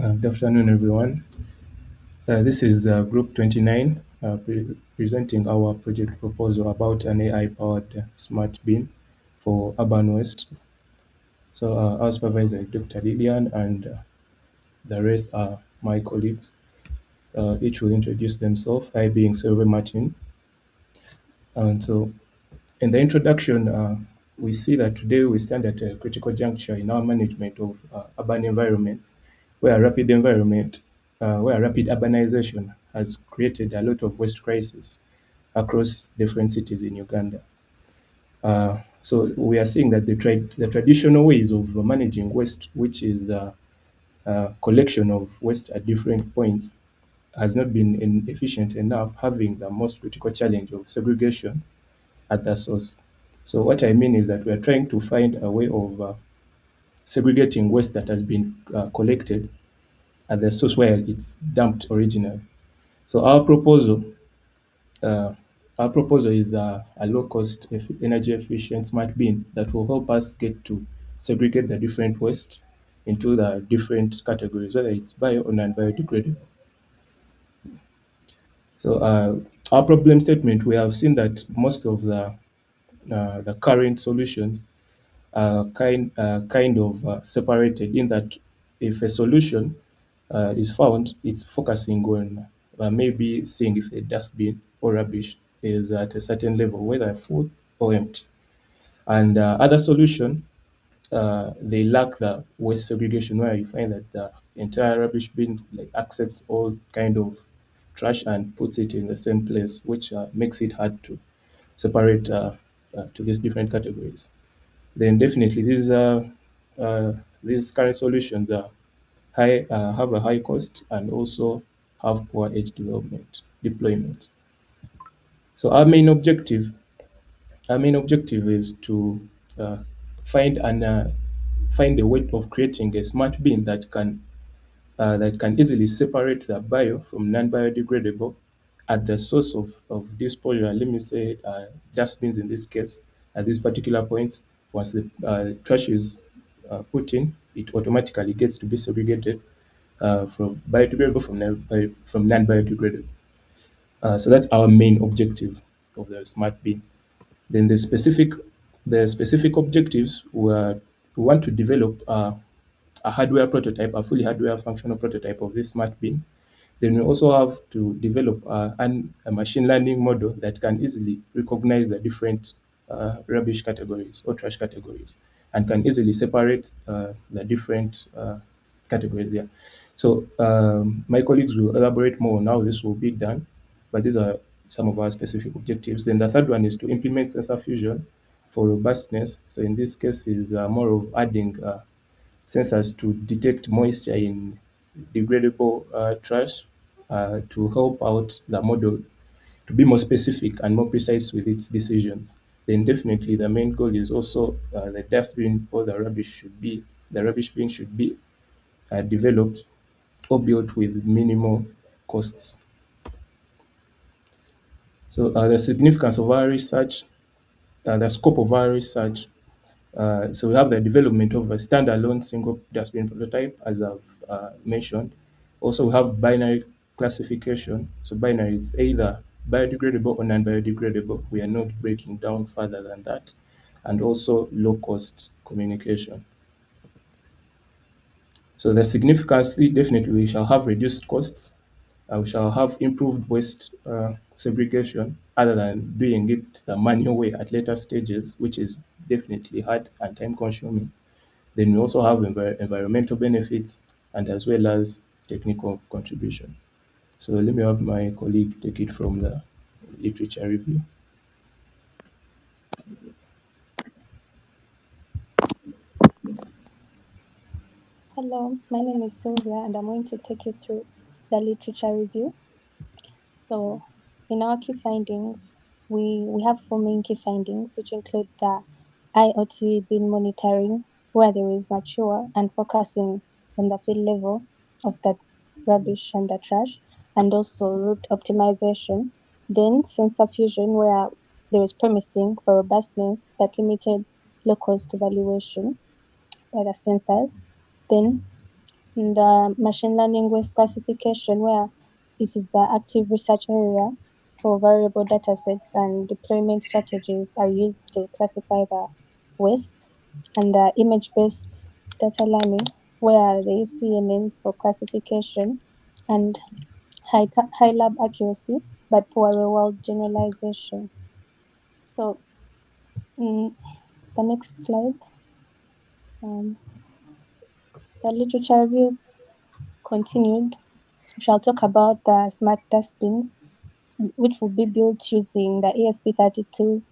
Good afternoon, everyone. This is Group 29 presenting our project proposal about an AI-powered smart bin for Urban West. So our supervisor is Dr. Lillian, and the rest are my colleagues. Each will introduce themselves, I being Sylvia Martin. And so in the introduction, we see that today we stand at a critical juncture in our management of urban environments, where rapid urbanization has created a lot of waste crisis across different cities in Uganda. So we are seeing that the traditional ways of managing waste, which is collection of waste at different points, has not been efficient enough, having the most critical challenge of segregation at the source. So what I mean is that we are trying to find a way of segregating waste that has been collected at the source where it's dumped originally. So uh, our proposal is a low-cost, energy efficient smart bin that will help us get to segregate the different waste into the different categories, whether it's bio or non-biodegradable. So our problem statement, we have seen that most of the current solutions kind of separated in that if a solution is found, it's focusing on maybe seeing if a dustbin or rubbish is at a certain level, whether full or empty. And other solution, they lack the waste segregation, where you find that the entire rubbish bin like accepts all kind of trash and puts it in the same place, which makes it hard to separate to these different categories. Then definitely uh, these current solutions are have a high cost and also have poor edge development deployment. So our main objective is to uh, find an find a way of creating a smart bin that can easily separate the bio from non-biodegradable at the source of disposal. Let me say dustbins in this case. At this particular point, once the trash is put in, it automatically gets to be segregated from biodegradable from non-biodegradable. So that's our main objective of the smart bin. Then the specific objectives were we want to develop a hardware prototype, a fully hardware functional prototype of this smart bin. Then we also have to develop a machine learning model that can easily recognize the different rubbish categories or trash categories and can easily separate the different categories there. So my colleagues will elaborate more on how this will be done, but these are some of our specific objectives. Then the third one is to implement sensor fusion for robustness. So in this case is more of adding sensors to detect moisture in degradable trash to help out the model to be more specific and more precise with its decisions. Then definitely the main goal is also the dustbin or the rubbish bin should be developed or built with minimal costs. So the significance of our research, the scope of our research. So we have the development of a standalone single dustbin prototype, as I've mentioned. Also, we have binary classification. So binary, it's either biodegradable or non-biodegradable. We are not breaking down further than that. And also low-cost communication. So the significance, definitely, we shall have reduced costs. We shall have improved waste segregation, other than doing it the manual way at later stages, which is definitely hard and time-consuming. Then we also have environmental benefits and as well as technical contribution. So let me have my colleague take it from the literature review. Hello, my name is Sylvia, and I'm going to take you through the literature review. So, in our key findings, we have four main key findings, which include the IoT bin monitoring, where there is mature and focusing on the field level of the rubbish and the trash, and also route optimization. Then sensor fusion, where there is promising for robustness but limited low cost evaluation by the sensors. Then In the machine learning waste classification, where it is the active research area for variable datasets and deployment strategies are used to classify the waste. And the image-based data learning, where they use CNNs for classification and high lab accuracy, but poor real-world generalization. So, the next slide. Um, the literature review continued. We shall talk about the smart dustbins, which will be built using the ESP32,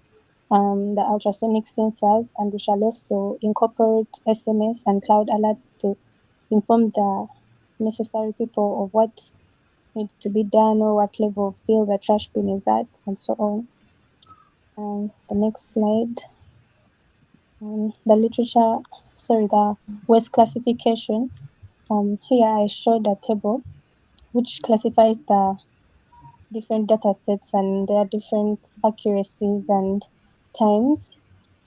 the ultrasonic sensors, and we shall also incorporate SMS and cloud alerts to inform the necessary people of what needs to be done or what level of fill the trash bin is at, and so on. The next slide. The waste classification. Here I showed a table which classifies the different data sets and their different accuracies and times.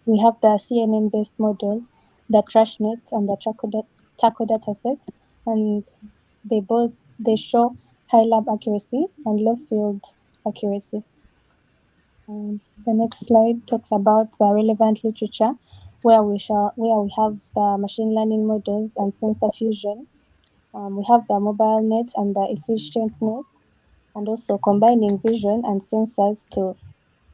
We have the CNN based models, the TrashNet and the Taco data sets, and they show high lab accuracy and low field accuracy. The next slide talks about the relevant literature, where we have the machine learning models and sensor fusion. We have the mobile net and the efficient net, and also combining vision and sensors to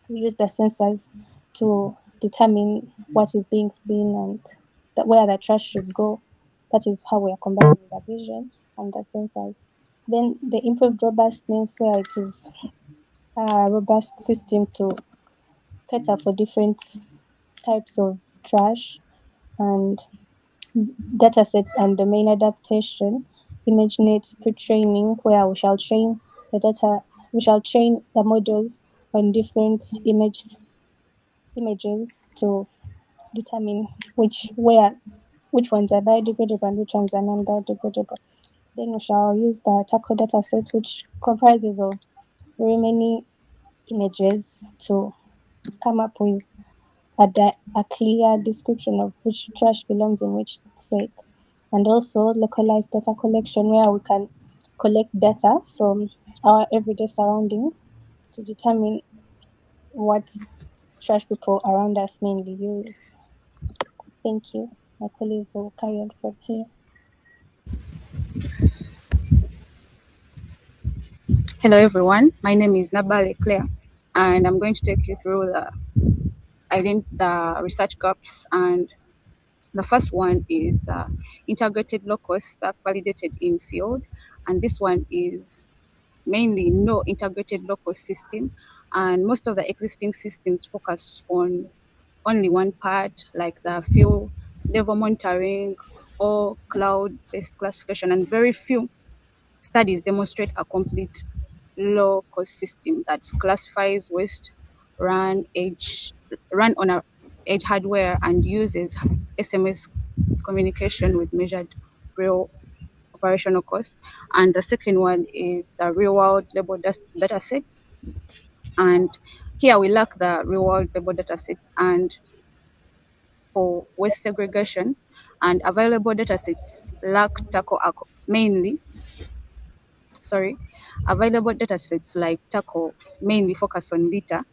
we use the sensors to determine what is being seen and where the trash should go. That is how we are combining the vision and the sensors. Then the improved robustness, where it is a robust system to cater for different types of trash and datasets and domain adaptation. ImageNet pre-training, where we shall train the models on different images to determine which ones are biodegradable and which ones are non-biodegradable. Then we shall use the TACO dataset, which comprises of very many images to come up with a clear description of which trash belongs in which set. And also localized data collection, where we can collect data from our everyday surroundings to determine what trash people around us mainly use. Thank you. My colleague will carry on from here. Hello, everyone. My name is Nabale Claire, and I'm going to take you through the research gaps. And the first one is the integrated low-cost stack validated in field, and this one is mainly no integrated low-cost system, and most of the existing systems focus on only one part, like the fuel level monitoring or cloud-based classification, and very few studies demonstrate a complete low-cost system that classifies waste, run on a edge hardware, and uses SMS communication with measured real operational cost. And the second one is the real-world label data sets. And here we lack the real-world label data sets and for waste segregation, and available data sets lack mainly sorry, available datasets like TACO mainly focus on litter,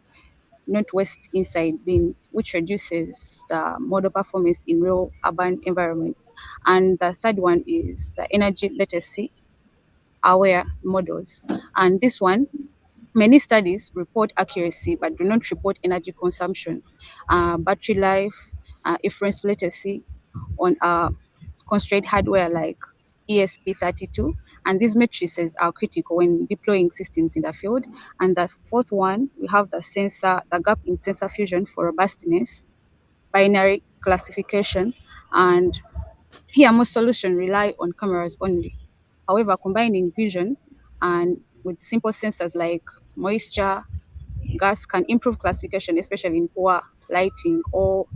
not waste inside bins, which reduces the model performance in real urban environments. And the third one is the energy latency aware models. And this one, many studies report accuracy but do not report energy consumption, battery life, inference latency on constrained hardware like ESP32. And these matrices are critical when deploying systems in the field. And the fourth one, we have the gap in sensor fusion for robustness, binary classification, and here, most solutions rely on cameras only. However, combining vision and with simple sensors like moisture, gas can improve classification, especially in poor lighting or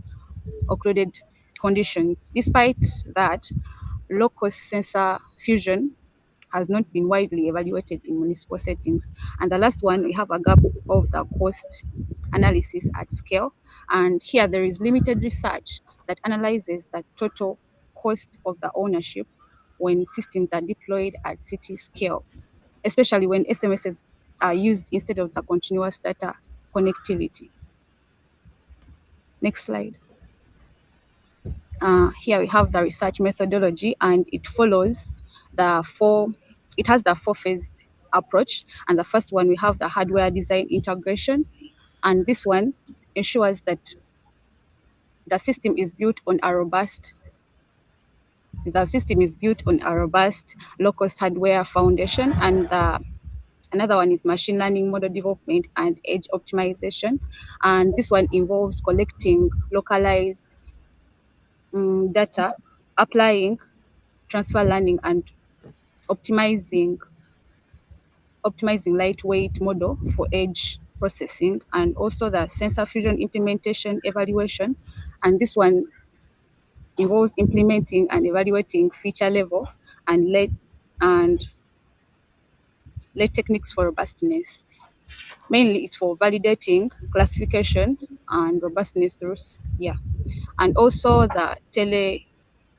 occluded conditions. Despite that, low-cost sensor fusion has not been widely evaluated in municipal settings. And the last one, we have a gap of the cost analysis at scale. And here there is limited research that analyzes the total cost of the ownership, when systems are deployed at city scale, especially when SMSs are used instead of the continuous data connectivity. Next slide. Here we have the research methodology, and it follows the four, it has the four-phased approach. And the first one, we have the hardware design integration. And this one ensures that the system is built on a robust low-cost hardware foundation. And another one is machine learning model development and edge optimization. And this one involves collecting localized data, applying transfer learning, and optimizing lightweight model for edge processing, and also the sensor fusion implementation evaluation. And this one involves implementing and evaluating feature level and late techniques for robustness. Mainly it's for validating classification and robustness rules. Yeah. And also the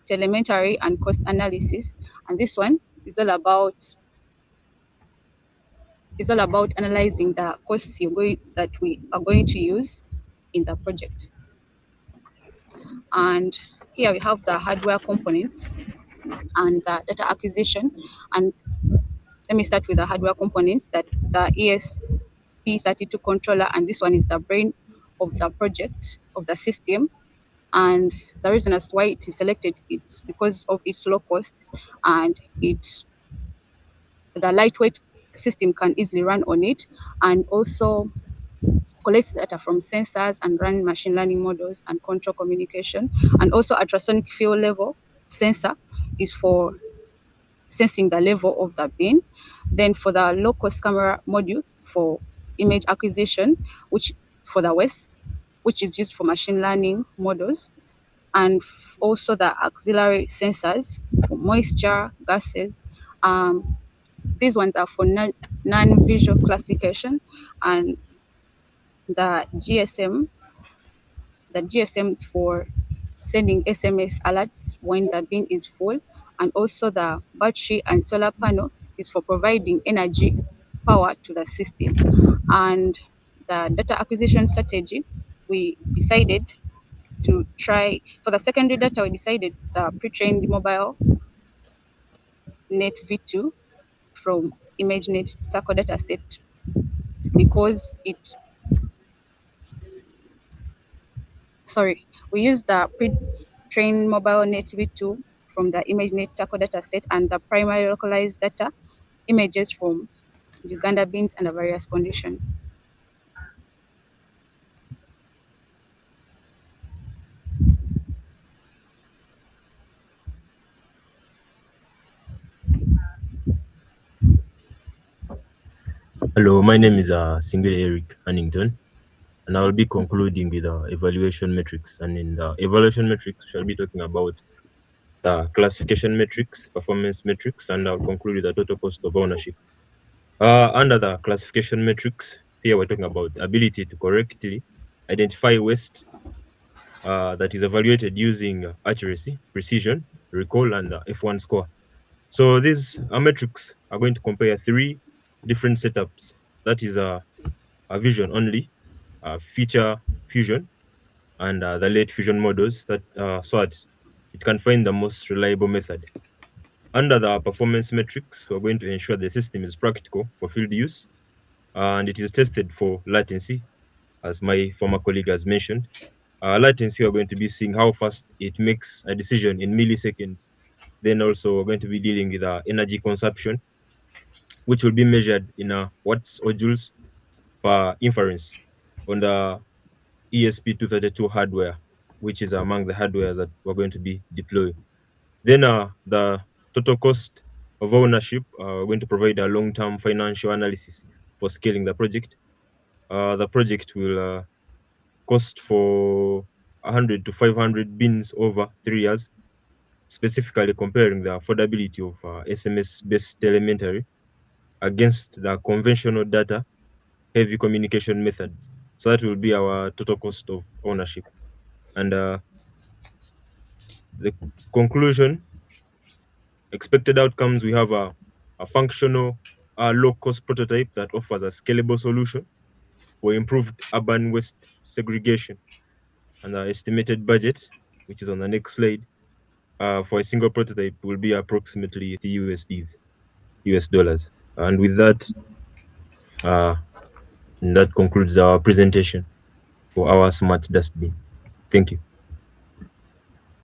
telemetry and cost analysis. And this one is all about analyzing the costs that we are going to use in the project. And here we have the hardware components and the data acquisition. And let me start with the hardware components, that the ESP32 controller, and this one is the brain of the project, of the system. And the reason as to why it is selected, it's because of its low cost, and the lightweight system can easily run on it, and also collects data from sensors and run machine learning models and control communication. And also ultrasonic field level sensor is for sensing the level of the bin. Then for the low cost camera module for image acquisition, which for the WES, which is used for machine learning models. And also the auxiliary sensors for moisture, gases. These ones are for non-visual classification. And the GSM is for sending SMS alerts when the bin is full. And also the battery and solar panel is for providing energy power to the system. And the data acquisition strategy, we decided to try, for the secondary data, we decided the pre-trained mobile net V2 from ImageNet Taco dataset, because we used the pre-trained mobile net V2 from the ImageNet Taco dataset and the primary localized data images from Uganda bins under various conditions. Hello, my name is Single Eric Hannington, and I will be concluding with evaluation metrics. And in the evaluation metrics, we shall be talking about the classification metrics, performance metrics, and I'll conclude with the total cost of ownership. Under the classification metrics, here we're talking about ability to correctly identify waste that is evaluated using accuracy, precision, recall, and F1 score. So these metrics are going to compare three different setups. That is a vision only, feature fusion, and the late fusion models, that so that it can find the most reliable method. Under the performance metrics, we're going to ensure the system is practical for field use, and it is tested for latency, as my former colleague has mentioned. Latency, we're going to be seeing how fast it makes a decision in milliseconds. Then also we're going to be dealing with energy consumption, which will be measured in watts or joules per inference on the ESP232 hardware, which is among the hardware that we're going to be deploying. Then the total cost of ownership, we're going to provide a long-term financial analysis for scaling the project. The project will cost for 100 to 500 bins over 3 years, specifically comparing the affordability of SMS-based telemetry against the conventional data heavy communication methods. So that will be our total cost of ownership. And the conclusion Expected outcomes, we have a functional low-cost prototype that offers a scalable solution for improved urban waste segregation. And our estimated budget, which is on the next slide, for a single prototype will be approximately $80 US dollars. And with that, that concludes our presentation for our smart dustbin. Thank you.